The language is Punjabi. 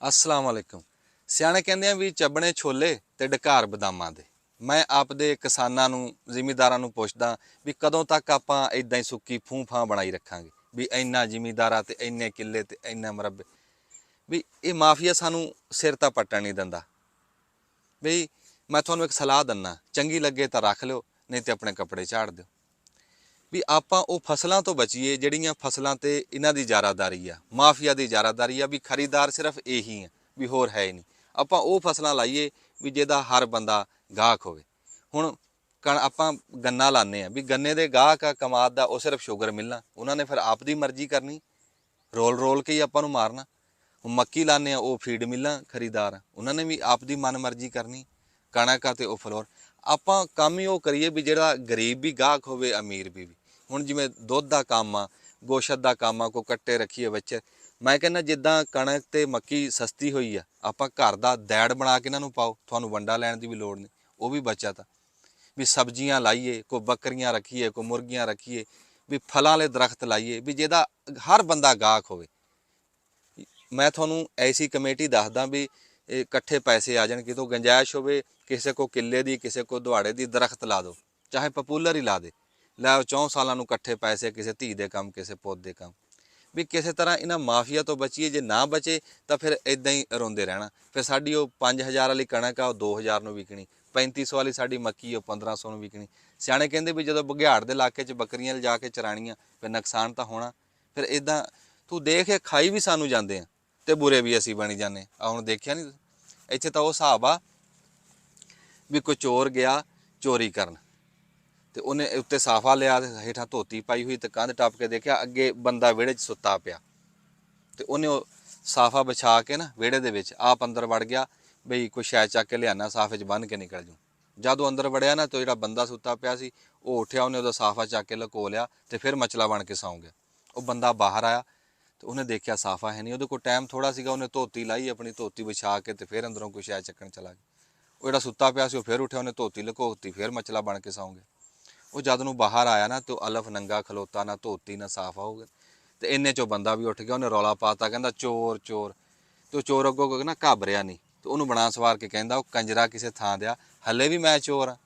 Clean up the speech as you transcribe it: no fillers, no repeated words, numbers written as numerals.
अस्सलाम वालेकुम। ਸਿਆਣੇ ਕਹਿੰਦੇ ਆ ਵੀ ਚੱਬਣੇ ਛੋਲੇ ਤੇ ਢਕਾਰ ਬਦਾਮਾਂ ਦੇ। ਮੈਂ ਆਪਦੇ ਕਿਸਾਨਾਂ ਨੂੰ ਜ਼ਿਮੀਂਦਾਰਾਂ ਨੂੰ ਪੁੱਛਦਾ ਵੀ ਕਦੋਂ ਤੱਕ ਆਪਾਂ ਇਦਾਂ ਹੀ ਸੁੱਕੀ ਫੂੰ-ਫਾਂ ਬਣਾਈ ਰੱਖਾਂਗੇ ਵੀ ਇੰਨਾ ਜ਼ਿਮੀਂਦਾਰਾਂ ਤੇ ਇੰਨੇ ਕਿੱਲੇ ਤੇ ਇੰਨਾ ਮਰਬੇ ਵੀ ਇਹ ਮਾਫੀਆ ਸਾਨੂੰ ਸਿਰ ਤਾਂ ਪੱਟਣ ਨਹੀਂ ਦਿੰਦਾ। ਵੀ ਮੈਂ ਤੁਹਾਨੂੰ ਇੱਕ ਸਲਾਹ ਦਿੰਦਾ, ਚੰਗੀ ਲੱਗੇ ਤਾਂ ਰੱਖ ਲਿਓ, ਨਹੀਂ ਤੇ ਆਪਣੇ ਕੱਪੜੇ ਝਾੜ ਦਿਓ। ਵੀ ਆਪਾਂ ਉਹ ਫਸਲਾਂ ਤੋਂ ਬਚੀਏ ਜਿਹੜੀਆਂ ਫਸਲਾਂ ਤੇ ਇਹਨਾਂ ਦੀ ਜਾਰਾਦਾਰੀ ਆ, ਮਾਫੀਆ ਦੀ ਜਾਰਾਦਾਰੀ ਆ, ਵੀ ਖਰੀਦਾਰ ਸਿਰਫ ਇਹੀ ਆ ਵੀ ਹੋਰ ਹੈ ਹੀ ਨਹੀਂ। ਆਪਾਂ ਉਹ ਫਸਲਾਂ ਲਾਈਏ ਵੀ ਜਿਹਦਾ ਹਰ ਬੰਦਾ ਗਾਹਕ ਹੋਵੇ। ਹੁਣ ਆਪਾਂ ਗੰਨਾ ਲਾਉਂਦੇ ਆ ਵੀ ਗੰਨੇ ਦੇ ਗਾਹਕ ਆ ਕਮਾਦ ਦਾ, ਉਹ ਸਿਰਫ ਸ਼ੂਗਰ ਮਿਲਣਾ, ਉਹਨਾਂ ਨੇ ਫਿਰ ਆਪ ਦੀ ਮਰਜ਼ੀ ਕਰਨੀ, ਰੋਲ ਰੋਲ ਕੇ ਹੀ ਆਪਾਂ ਨੂੰ ਮਾਰਨਾ। ਹੁਣ ਮੱਕੀ ਲਾਉਂਦੇ ਆ, ਉਹ ਫੀਡ ਮਿਲਾਂ ਖਰੀਦਾਰ, ਉਹਨਾਂ ਨੇ ਵੀ ਆਪ ਦੀ ਮਨ ਮਰਜ਼ੀ ਕਰਨੀ। ਕਣਕ ਆ ਤੇ ਉਹ ਫਲੋਰ। ਆਪਾਂ ਕੰਮ ਹੀ ਉਹ ਕਰੀਏ ਵੀ ਜਿਹੜਾ ਗਰੀਬ ਵੀ ਗਾਹਕ ਹੋਵੇ, ਅਮੀਰ ਵੀ। ਹੁਣ ਜਿਵੇਂ ਦੁੱਧ ਦਾ ਕੰਮ ਆ, ਗੋਸ਼ਤ ਦਾ ਕੰਮ ਆ, ਕੋਈ ਕੱਟੇ ਰੱਖੀਏ ਵਿੱਚ। ਮੈਂ ਕਹਿੰਦਾ ਜਿੱਦਾਂ ਕਣਕ ਤੇ ਮੱਕੀ ਸਸਤੀ ਹੋਈ ਆ, ਆਪਾਂ ਘਰ ਦਾ ਦੈੜ ਬਣਾ ਕੇ ਇਹਨਾਂ ਨੂੰ ਪਾਓ, ਤੁਹਾਨੂੰ ਵੰਡਾ ਲੈਣ ਦੀ ਵੀ ਲੋੜ ਨਹੀਂ, ਉਹ ਵੀ ਬਚਤ ਆ। ਵੀ ਸਬਜ਼ੀਆਂ ਲਾਈਏ, ਕੋਈ ਬੱਕਰੀਆਂ ਰੱਖੀਏ, ਕੋਈ ਮੁਰਗੀਆਂ ਰੱਖੀਏ, ਵੀ ਫਲਾਂ ਵਾਲੇ ਦਰਖਤ ਲਾਈਏ ਵੀ ਜਿਹਦਾ ਹਰ ਬੰਦਾ ਗਾਹਕ ਹੋਵੇ। ਮੈਂ ਤੁਹਾਨੂੰ ਐਸੀ ਕਮੇਟੀ ਦੱਸਦਾ ਵੀ ਇਕੱਠੇ ਪੈਸੇ ਆ ਜਾਣ, ਕਿਤੋਂ ਗੁੰਜਾਇਸ਼ ਹੋਵੇ ਕਿਸੇ ਕੋ ਕਿੱਲੇ ਦੀ, ਕਿਸੇ ਕੋ ਦੁਹਾੜੇ ਦੀ, ਦਰਖਤ ਲਾ ਦਿਓ, ਚਾਹੇ ਪਪੂਲਰ ਹੀ ਲਾ ਦੇ, ਲੈ 4 ਸਾਲਾਂ ਨੂੰ ਇਕੱਠੇ ਪੈਸੇ, ਕਿਸੇ ਧੀ ਦੇ ਕੰਮ, ਕਿਸੇ ਪੁੱਤ ਦੇ ਕੰਮ। ਵੀ ਕਿਸੇ ਤਰ੍ਹਾਂ ਇਹਨਾਂ ਮਾਫੀਆ ਤੋਂ ਬਚੀਏ। ਜੇ ਨਾ ਬਚੇ ਤਾਂ ਫਿਰ ਇਦਾਂ ਹੀ ਰੋਂਦੇ ਰਹਿਣਾ। ਫਿਰ ਸਾਡੀ ਉਹ 5000 ਵਾਲੀ ਕਣਕ ਆ, ਉਹ 2000 ਨੂੰ ਵਿਕਣੀ, 3500 ਵਾਲੀ ਸਾਡੀ ਮੱਕੀ, ਉਹ 1500 ਨੂੰ ਵਿਕਣੀ। ਸਿਆਣੇ ਕਹਿੰਦੇ ਵੀ ਜਦੋਂ ਬਘਿਆੜ ਦੇ ਇਲਾਕੇ 'ਚ ਬੱਕਰੀਆਂ ਲਿਜਾ ਕੇ ਚਰਾਣੀਆਂ, ਫਿਰ ਨੁਕਸਾਨ ਤਾਂ ਹੋਣਾ। ਫਿਰ ਇਦਾਂ ਤੂੰ ਦੇਖ, ਖਾਈ ਵੀ ਸਾਨੂੰ ਜਾਂਦੇ ਆ ਤੇ ਬੁਰੇ ਵੀ ਅਸੀਂ ਬਣੀ ਜਾਂਦੇ ਆ। ਹੁਣ ਦੇਖਿਆ ਨਹੀਂ, ਇੱਥੇ ਤਾਂ ਉਹ ਹਿਸਾਬ ਆ ਵੀ ਕੋਈ ਚੋਰ ਗਿਆ ਚੋਰੀ ਕਰਨ, ਤੇ ਉਹਨੇ ਉੱਤੇ ਸਾਫਾ ਲਿਆ ਤੇ ਹੇਠਾਂ ਧੋਤੀ ਪਾਈ ਹੋਈ, ਤੇ ਕੰਧ ਟੱਪ ਕੇ ਦੇਖਿਆ ਅੱਗੇ ਬੰਦਾ ਵਿਹੜੇ 'ਚ ਸੁੱਤਾ ਪਿਆ, ਤੇ ਉਹਨੇ ਉਹ ਸਾਫਾ ਵਿਛਾ ਕੇ ਨਾ ਵਿਹੜੇ ਦੇ ਵਿੱਚ ਆਪ ਅੰਦਰ ਵੜ ਗਿਆ ਬਈ ਕੋਈ ਸ਼ੈ ਚੱਕ ਕੇ ਲਿਆਣਾ, ਸਾਫੇ 'ਚ ਬੰਨ੍ਹ ਕੇ ਨਿਕਲ ਜੂ। ਜਦੋਂ ਅੰਦਰ ਵੜਿਆ ਨਾ, ਤੇ ਜਿਹੜਾ ਬੰਦਾ ਸੁੱਤਾ ਪਿਆ ਸੀ ਉਹ ਉੱਠਿਆ, ਉਹਨੇ ਉਹਦਾ ਸਾਫਾ ਚੱਕ ਕੇ ਲਕੋ ਲਿਆ ਤੇ ਫਿਰ ਮਚਲਾ ਬਣ ਕੇ ਸੌਂ ਗਿਆ। ਉਹ ਬੰਦਾ ਬਾਹਰ ਆਇਆ ਤੇ ਉਹਨੇ ਦੇਖਿਆ ਸਾਫਾ ਹੈ ਨਹੀਂ, ਉਹਦੇ ਕੋਲ ਟਾਈਮ ਥੋੜਾ ਸੀਗਾ, ਉਹਨੇ ਧੋਤੀ ਲਾਈ, ਆਪਣੀ ਧੋਤੀ ਵਿਛਾ ਕੇ ਤੇ ਫਿਰ ਅੰਦਰੋਂ ਕੋਈ ਸ਼ੈ ਚੱਕਣ ਚਲਾ ਗਿਆ। ਉਹ ਜਿਹੜਾ ਸੁੱਤਾ ਪਿਆ ਸੀ ਉਹ ਫਿਰ ਉੱਠਿਆ, ਉਹਨੇ ਧੋਤੀ ਲਕੋਤੀ, ਫਿਰ ਮਚਲਾ ਬਣ ਕੇ ਸੌਂ ਗਿਆ। ਉਹ ਜਦ ਨੂੰ ਬਾਹਰ ਆਇਆ ਨਾ, ਤੇ ਉਹ ਅਲਫ ਨੰਗਾ ਖਲੋਤਾ, ਨਾ ਧੋਤੀ ਨਾ ਸਾਫਾ ਹੋ ਗਿਆ। ਤੇ ਇੰਨੇ 'ਚੋਂ ਬੰਦਾ ਵੀ ਉੱਠ ਗਿਆ, ਉਹਨੇ ਰੌਲਾ ਪਾਤਾ, ਕਹਿੰਦਾ ਚੋਰ ਚੋਰ। ਤੇ ਉਹ ਚੋਰ ਅੱਗੋਂ ਨਾ ਘਾਬਰਿਆ ਨਹੀਂ, ਤੇ ਉਹਨੂੰ ਬਣਾ ਸਵਾਰ ਕੇ ਕਹਿੰਦਾ, ਉਹ ਕੰਜਰਾ ਕਿਸੇ ਥਾਂ ਦਿਆ, ਹਲੇ ਵੀ ਮੈਂ ਚੋਰ ਆ।